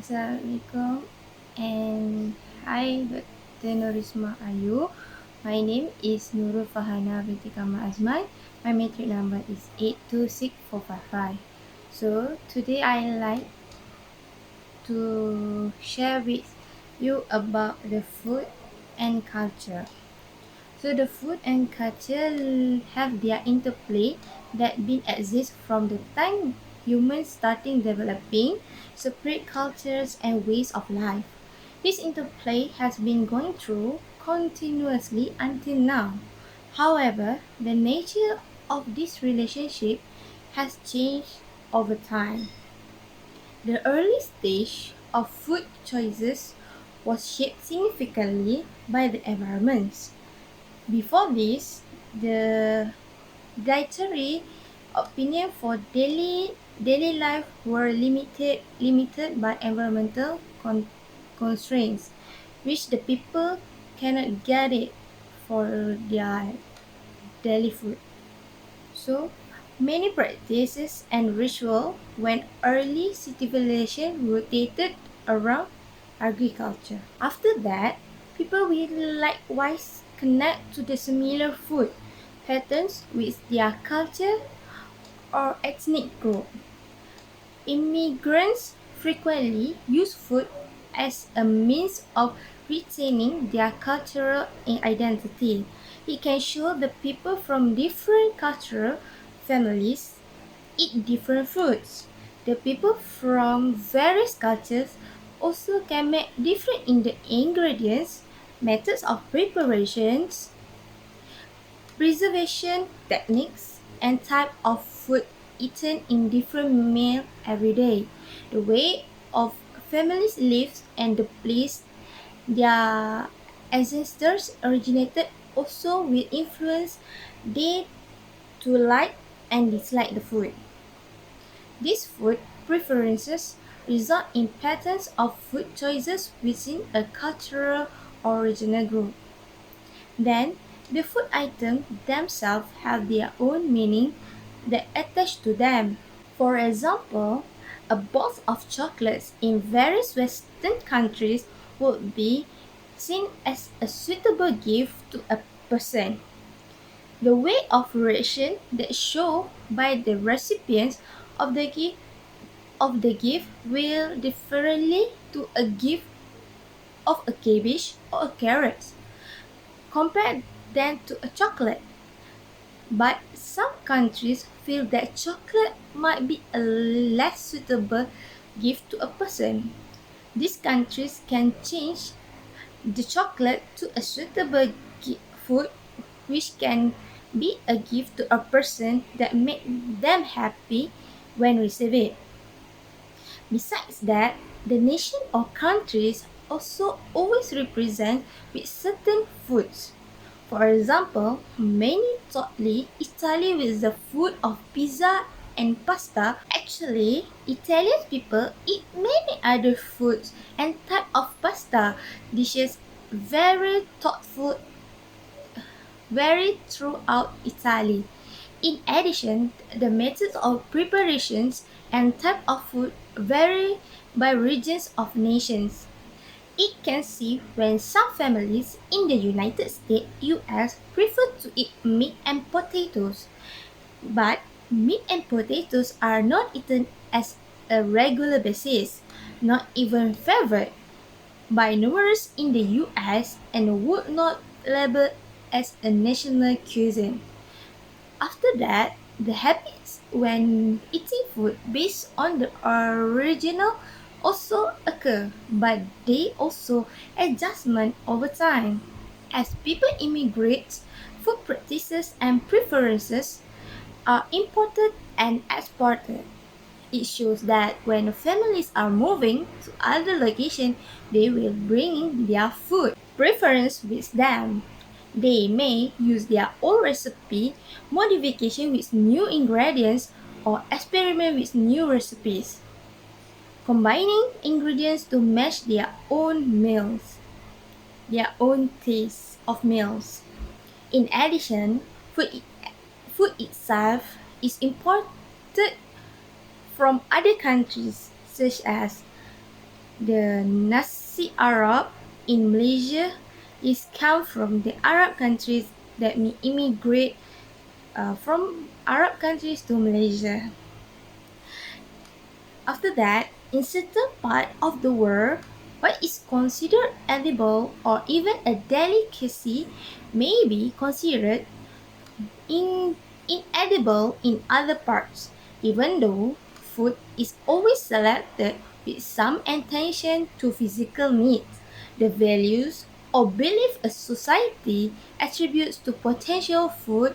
Assalamualaikum and hi Dr. Nurisma Ayu. My name is Nurul Farhana Binti Kamalazman. My matric number is 826455. So today I like to share with you about the food and culture. So the food and culture have their interplay that been exist from the time humans starting developing separate cultures and ways of life. This interplay has been going through continuously until now. However, the nature of this relationship has changed over time. The early stage of food choices was shaped significantly by the environments. Before this, the dietary opinion for daily life were limited by environmental constraints, which the people cannot get it for their daily food. So, many practices and ritual when early civilization rotated around agriculture. After that, people will likewise connect to the similar food patterns with their culture or ethnic group. Immigrants frequently use food as a means of retaining their cultural identity. It can show the people from different cultural families eat different foods. The people from various cultures also can make different in the ingredients, methods of preparations, preservation techniques, and type of food eaten in different meal every day. The way of families lives and the place their ancestors originated also will influence they to like and dislike the food. These food preferences result in patterns of food choices within a cultural original group. Then, the food items themselves have their own meaning that attach to them. For example, a box of chocolates in various Western countries would be seen as a suitable gift to a person. The way of reaction that shown by the recipients of the gift will differently to a gift of a cabbage or a carrot compared then to a chocolate. But some countries feel that chocolate might be a less suitable gift to a person. These countries can change the chocolate to a suitable food which can be a gift to a person that make them happy when receive it. Besides that, the nation or countries also always represent with certain foods. For example, many thought Italy with the food of pizza and pasta. Actually, Italian people eat many other foods and type of pasta dishes very thoughtful very throughout Italy. In addition, the methods of preparations and type of food vary by regions of nations. It can see when some families in the United States US prefer to eat meat and potatoes, but meat and potatoes are not eaten as a regular basis, not even favored by numerous in the US and would not label as a national cuisine. After that, the habits when eating food based on the original also occur, but they also adjustment over time. As people immigrate, food practices and preferences are imported and exported. It shows that when families are moving to other location, they will bring their food preference with them. They may use their old recipe modification with new ingredients or experiment with new recipes, combining ingredients to match their own taste of meals. In addition, food itself is imported from other countries such as The Nasi Arab in Malaysia is come from the Arab countries that may immigrate from Arab countries to Malaysia. After that, in certain part of the world, what is considered edible or even a delicacy may be considered inedible in other parts, even though food is always selected with some attention to physical needs, the values or belief a society attributes to potential food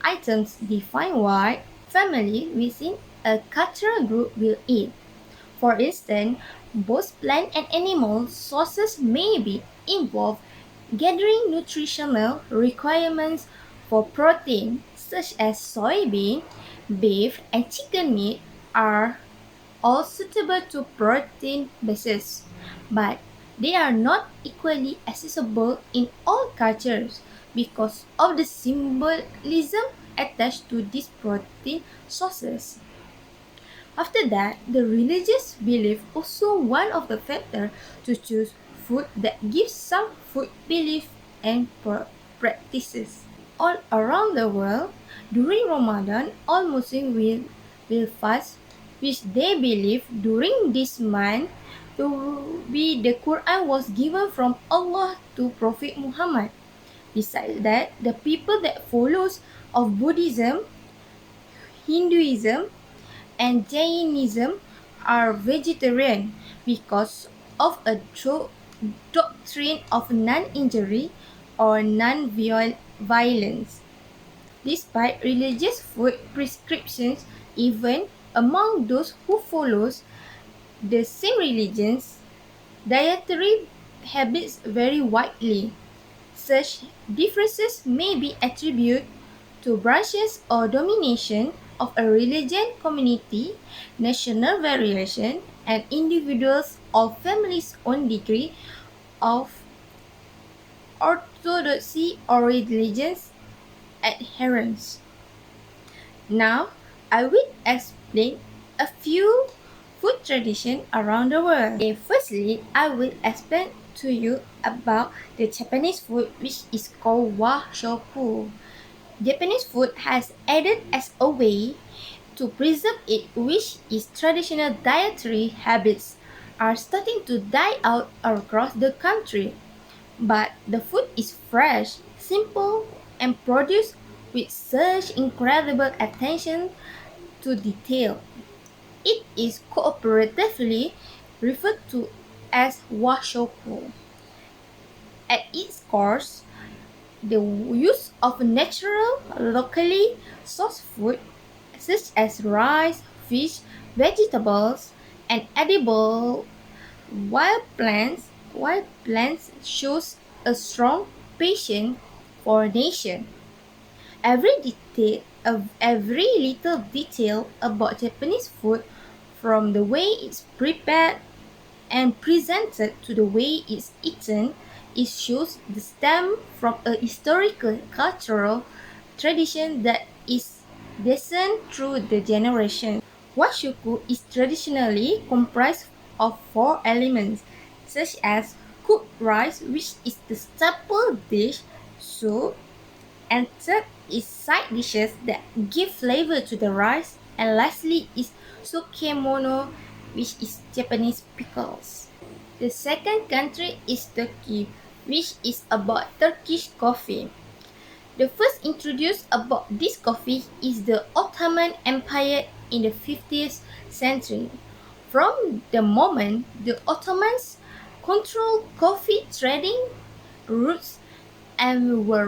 items define what family within a cultural group will eat. For instance, both plant and animal sources may be involved gathering nutritional requirements for protein, such as soybean, beef, and chicken meat, are all suitable to protein bases, but they are not equally accessible in all cultures because of the symbolism attached to these protein sources. After that, the religious belief also one of the factors to choose food that gives some food belief and practices. All around the world, during Ramadan, all Muslims will fast, which they believe during this month to be the Quran was given from Allah to Prophet Muhammad. Besides that, the people that follows of Buddhism, Hinduism, and Jainism are vegetarian because of a doctrine of non-injury or non-violence. Despite religious food prescriptions, even among those who follows the same religions, dietary habits vary widely. Such differences may be attributed to branches or domination of a religion community, national variation, and individuals or families' own degree of orthodoxy or religion's adherence. Now, I will explain a few food traditions around the world. Okay, firstly, I will explain to you about the Japanese food, which is called washoku. Japanese food has added as a way to preserve it, which is traditional dietary habits are starting to die out across the country. But the food is fresh, simple, and produced with such incredible attention to detail. It is cooperatively referred to as washoku. At its core, the use of natural, locally sourced food such as rice, fish, vegetables, and edible wild plants shows a strong passion for nature. Every little detail about Japanese food, from the way it's prepared and presented to the way it's eaten, it shows the stem from a historical cultural tradition that is descended through the generation. Washuku is traditionally comprised of four elements, such as cooked rice, which is the staple dish, soup, and third is side dishes that give flavor to the rice, and lastly is sukemono, which is Japanese pickles. The second country is Turkey, which is about Turkish coffee. The first introduced about this coffee is the Ottoman Empire in the 15th century. From the moment the Ottomans controlled coffee trading routes and were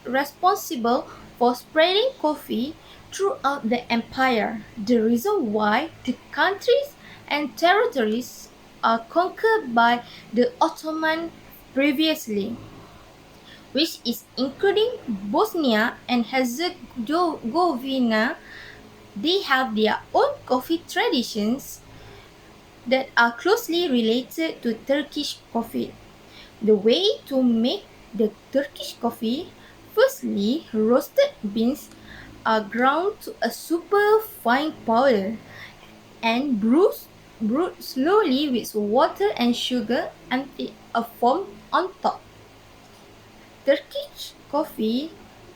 responsible for spreading coffee throughout the empire. The reason why the countries and territories are conquered by the Ottoman previously, which is including Bosnia and Herzegovina, they have their own coffee traditions that are closely related to Turkish coffee. The way to make the Turkish coffee: firstly, roasted beans are ground to a super fine powder and brewed brewed slowly with water and sugar until a foam on top. Turkish coffee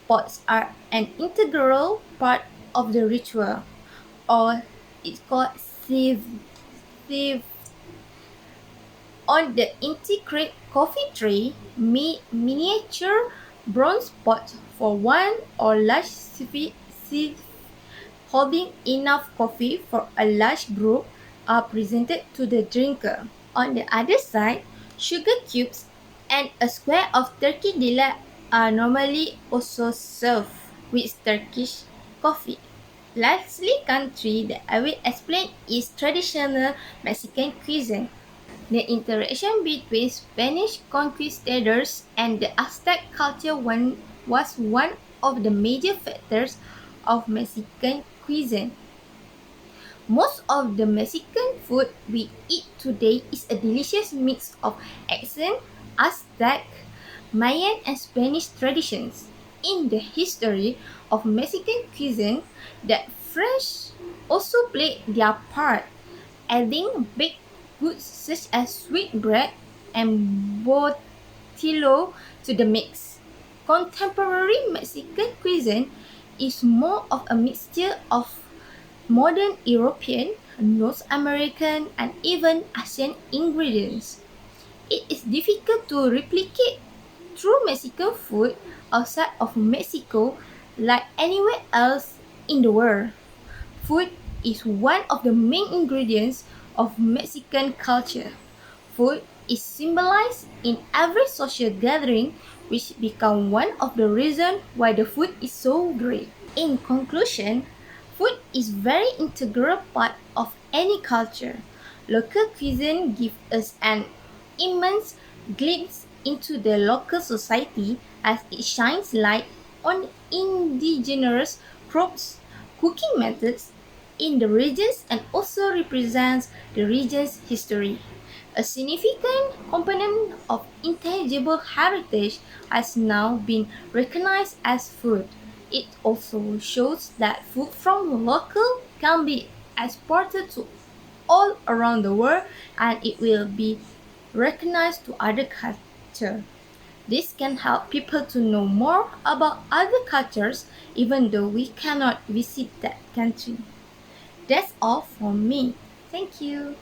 pots are an integral part of the ritual, or it's called sieve. On the intricate coffee tray, miniature bronze pots for one or large sieve holding enough coffee for a large group are presented to the drinker. On the other side, sugar cubes and a square of turkey delight are normally also served with Turkish coffee. Lastly, country that I will explain is traditional Mexican cuisine. The interaction between Spanish conquistadors and the Aztec culture was one of the major factors of Mexican cuisine. Most of the Mexican food we eat today is a delicious mix of ancient Aztec, Mayan, and Spanish traditions. In the history of Mexican cuisine, the French also played their part, adding baked goods such as sweetbread and botillo to the mix. Contemporary Mexican cuisine is more of a mixture of modern European, North American, and even Asian ingredients. It is difficult to replicate true Mexican food outside of Mexico like anywhere else in the world. Food is one of the main ingredients of Mexican culture. Food is symbolized in every social gathering, which become one of the reasons why the food is so great. In conclusion, food is very integral part of any culture. Local cuisine gives us an immense glimpse into the local society as it shines light on indigenous crops, cooking methods in the regions and also represents the region's history. A significant component of intangible heritage has now been recognized as food. It also shows that food from local can be exported to all around the world and it will be recognized to other cultures. This can help people to know more about other cultures even though we cannot visit that country. That's all from me. Thank you.